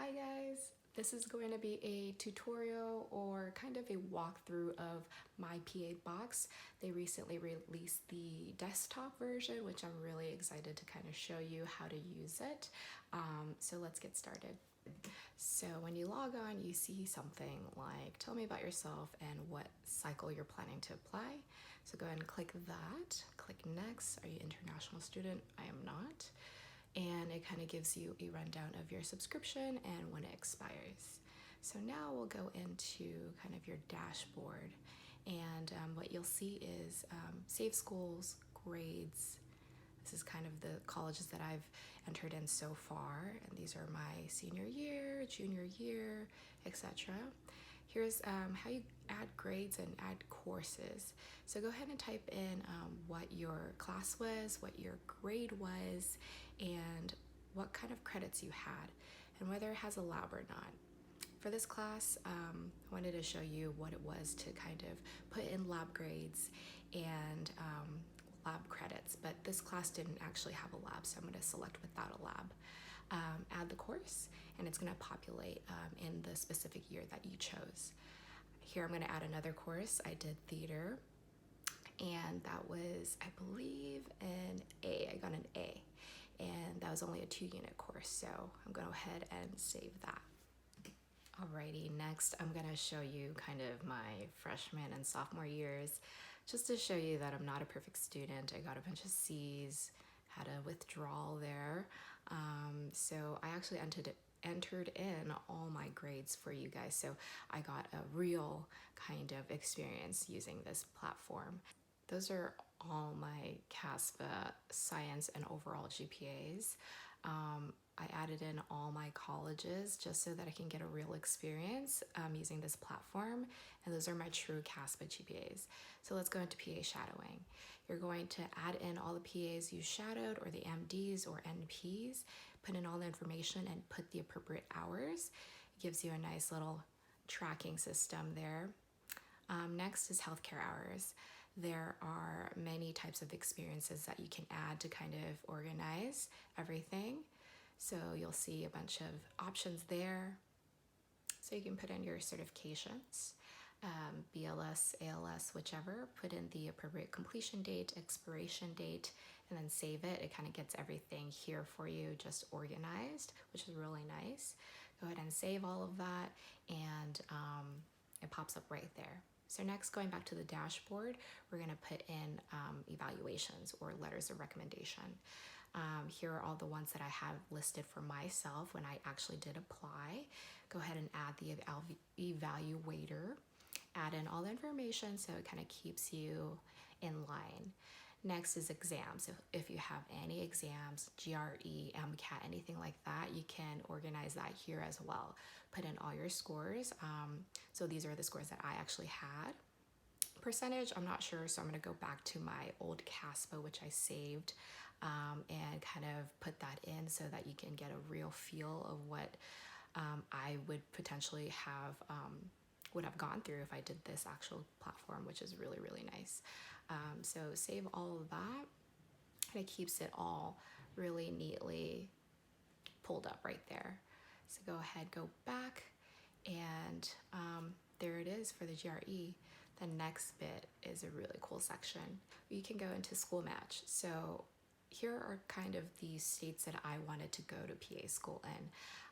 Hi guys, this is going to be a tutorial or kind of a walkthrough of myPAbox. They recently released the desktop version, which I'm really excited to kind of show you how to use it. So let's get started. So when you log on, you see something like, tell me about yourself and what cycle you're planning to apply. So go ahead and click that, click next. Are you an international student? I am not. And it kind of gives you a rundown of your subscription and when it expires. So now we'll go into kind of your dashboard, and what you'll see is save schools, grades. This is kind of the colleges that I've entered in so far, and these are my senior year, junior year, etc. Here's how you add grades and add courses. So go ahead and type in what your class was, what your grade was, and what kind of credits you had, and whether it has a lab or not. For this class, I wanted to show you what it was to kind of put in lab grades and lab credits, but this class didn't actually have a lab, so I'm going to select without a lab. Add the course, and it's going to populate in the specific year that you chose. Here I'm going to add another course. I did theater, and that was, I believe, an A. I got an A, and that was only a 2-unit course, so I'm going to go ahead and save that. Alrighty, next I'm going to show you kind of my freshman and sophomore years, just to show you that I'm not a perfect student. I got a bunch of C's, had a withdrawal there, so I actually entered in all my grades for you guys, so I got a real kind of experience using this platform. Those are all my CASPA science and overall GPAs. I added in all my colleges just so that I can get a real experience using this platform, and those are my true CASPA GPAs. So let's go into PA shadowing. You're going to add in all the PAs you shadowed, or the MDs or NPs, put in all the information and put the appropriate hours. It gives you a nice little tracking system there. Next is healthcare hours. There are many types of experiences that you can add to kind of organize everything. So you'll see a bunch of options there. So you can put in your certifications, BLS, ALS, whichever, put in the appropriate completion date, expiration date, and then save it. It kind of gets everything here for you, just organized, which is really nice. Go ahead and save all of that, and it pops up right there. So next, going back to the dashboard, we're going to put in evaluations or letters of recommendation. Here are all the ones that I have listed for myself when I actually did apply. Go ahead and add the evaluator, add in all the information so it kind of keeps you in line. Next is exams. If you have any exams, GRE, MCAT, anything like that, you can organize that here as well. Put in all your scores. So these are the scores that I actually had. Percentage, I'm not sure, so I'm going to go back to my old CASPA, which I saved, and kind of put that in so that you can get a real feel of what I would potentially would have gone through if I did this actual platform, which is really, really nice. So save all of that, and it keeps it all really neatly pulled up right there. So go ahead, go back, and there it is for the GRE. The next bit is a really cool section. You can go into school match. So here are kind of the states that I wanted to go to PA school in.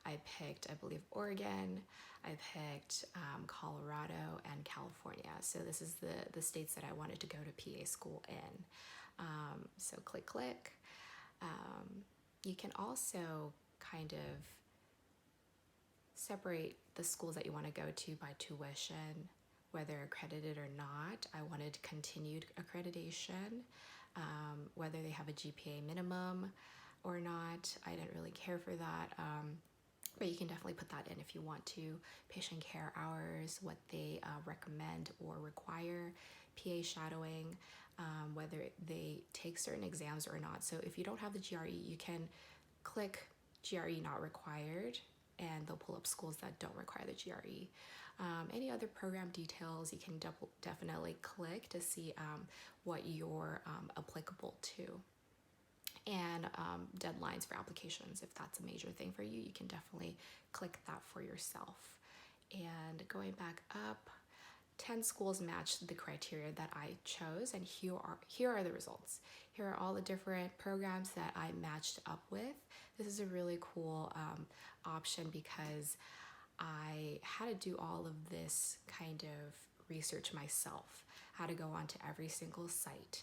I picked, I believe, Oregon, I picked Colorado, and California. So this is the states that I wanted to go to PA school in. So click. You can also kind of separate the schools that you want to go to by tuition, whether accredited or not. I wanted continued accreditation, whether they have a GPA minimum or not. I didn't really care for that, but you can definitely put that in if you want to. Patient care hours, what they recommend or require, PA shadowing, whether they take certain exams or not. So if you don't have the GRE, you can click GRE not required, and they'll pull up schools that don't require the GRE. Any other program details, you can definitely click to see what you're applicable to. and deadlines for applications. If that's a major thing for you, you can definitely click that for yourself. And going back up, 10 schools matched the criteria that I chose, and here are the results. Here are all the different programs that I matched up with. This is a really cool option because I had to do all of this kind of research myself. I had to go onto every single site,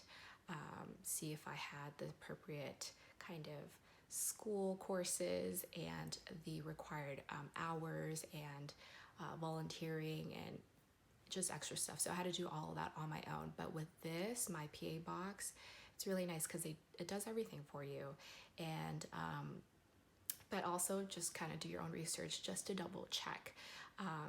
see if I had the appropriate kind of school courses and the required hours and volunteering and just extra stuff. So I had to do all of that on my own. But with this, myPAbox, it's really nice because it does everything for you. And but also just kind of do your own research just to double check.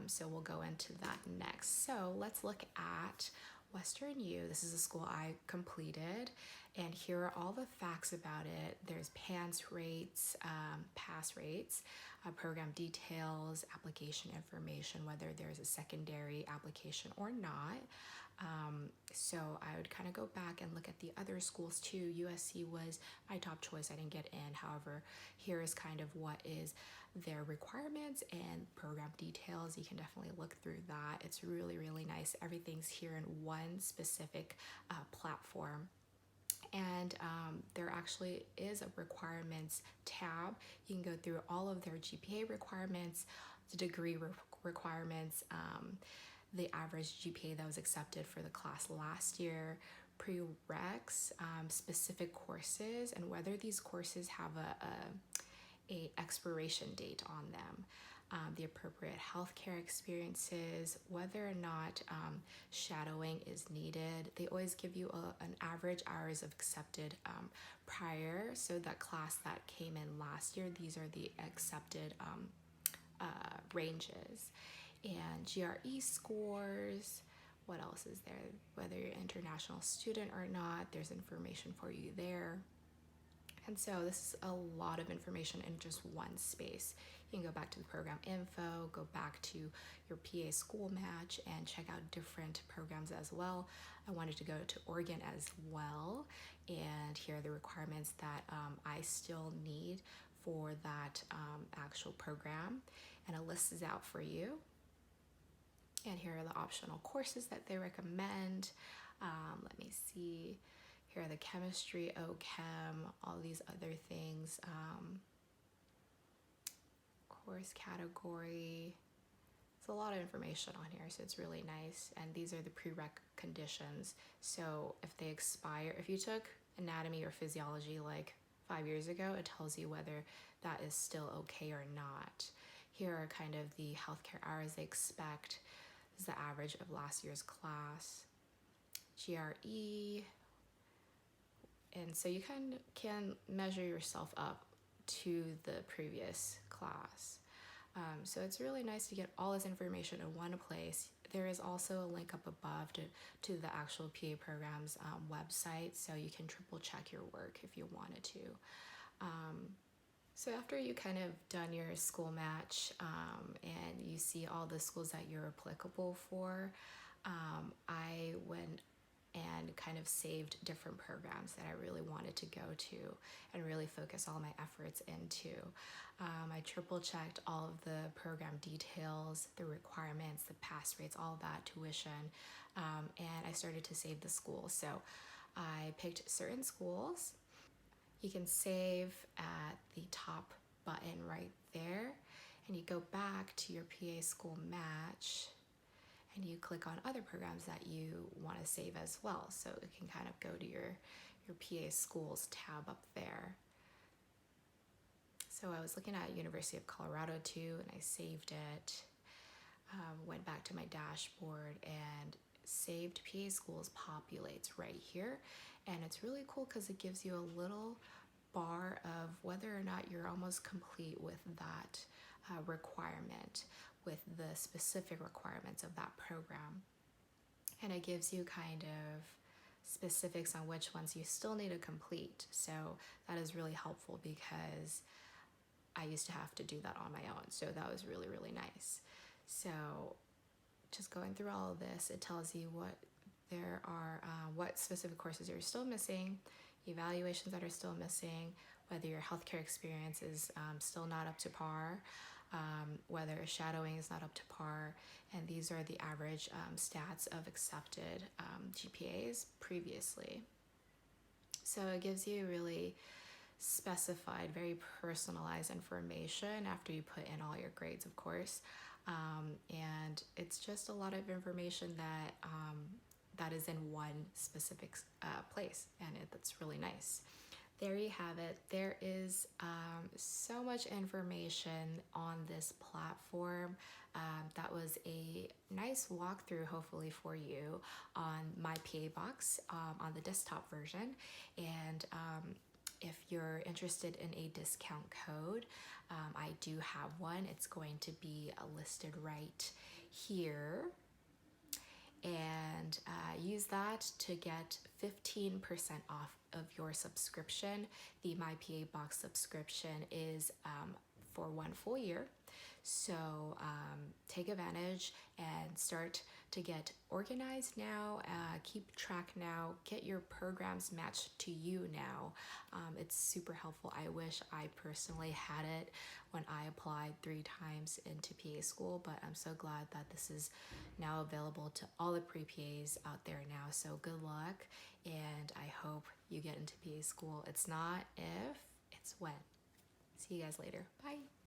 So we'll go into that next. So let's look at Western U. This is a school I completed, and here are all the facts about it. There's pass rates, program details, application information, whether there's a secondary application or not. So I would kind of go back and look at the other schools too. USC was my top choice. I didn't get in. However, here is kind of what is their requirements and program details. You can definitely look through that. It's really, really nice. Everything's here in one specific platform. And there actually is a requirements tab. You can go through all of their GPA requirements, the degree requirements, the average GPA that was accepted for the class last year, prereqs, specific courses, and whether these courses have a expiration date on them, the appropriate healthcare experiences, whether or not shadowing is needed. They always give you an average hours of accepted prior. So that class that came in last year, these are the accepted ranges. And GRE scores. What else is there? Whether you're an international student or not, there's information for you there. And so this is a lot of information in just one space. You can go back to the program info, go back to your PA school match, and check out different programs as well. I wanted to go to Oregon as well, and here are the requirements that I still need for that actual program, and a list is out for you. And here are the optional courses that they recommend. Let me see. Here are the chemistry, OChem, all these other things. Course category. There's a lot of information on here, so it's really nice. And these are the prereq conditions. So if they expire, if you took anatomy or physiology like 5 years ago, it tells you whether that is still okay or not. Here are kind of the healthcare hours they expect. This is the average of last year's class. GRE. And so you can measure yourself up to the previous class. So it's really nice to get all this information in one place. There is also a link up above to the actual PA program's website, so you can triple check your work if you wanted to. So after you kind of done your school match and you see all the schools that you're applicable for, I went and kind of saved different programs that I really wanted to go to and really focus all my efforts into. I triple checked all of the program details, the requirements, the pass rates, all that, tuition, and I started to save the schools. So I picked certain schools. You can save at the top button right there, and you go back to your PA school match, and you click on other programs that you want to save as well. So it can kind of go to your PA schools tab up there. So I was looking at University of Colorado too, and I saved it. Went back to my dashboard and saved PA schools populates right here. And it's really cool because it gives you a little bar of whether or not you're almost complete with that requirement, with the specific requirements of that program. And it gives you kind of specifics on which ones you still need to complete. So that is really helpful because I used to have to do that on my own. So that was really, really nice. So just going through all of this, it tells you what there are, what specific courses you're still missing. evaluations that are still missing, whether your healthcare experience is still not up to par, whether shadowing is not up to par, and these are the average stats of accepted GPAs previously. So it gives you really specified, very personalized information after you put in all your grades, of course. And it's just a lot of information that is in one specific place, and that's really nice. There you have it. There is so much information on this platform. That was a nice walkthrough, hopefully, for you on myPAbox on the desktop version. And if you're interested in a discount code, I do have one. It's going to be listed right here. And use that to get 15% off of your subscription. The myPAbox subscription is for 1 full year. So take advantage and start to get organized now, keep track now, get your programs matched to you now. It's super helpful. I wish I personally had it when I applied 3 times into PA school, but I'm so glad that this is now available to all the pre-PAs out there now. So good luck, and I hope you get into PA school. It's not if, it's when. See you guys later. Bye.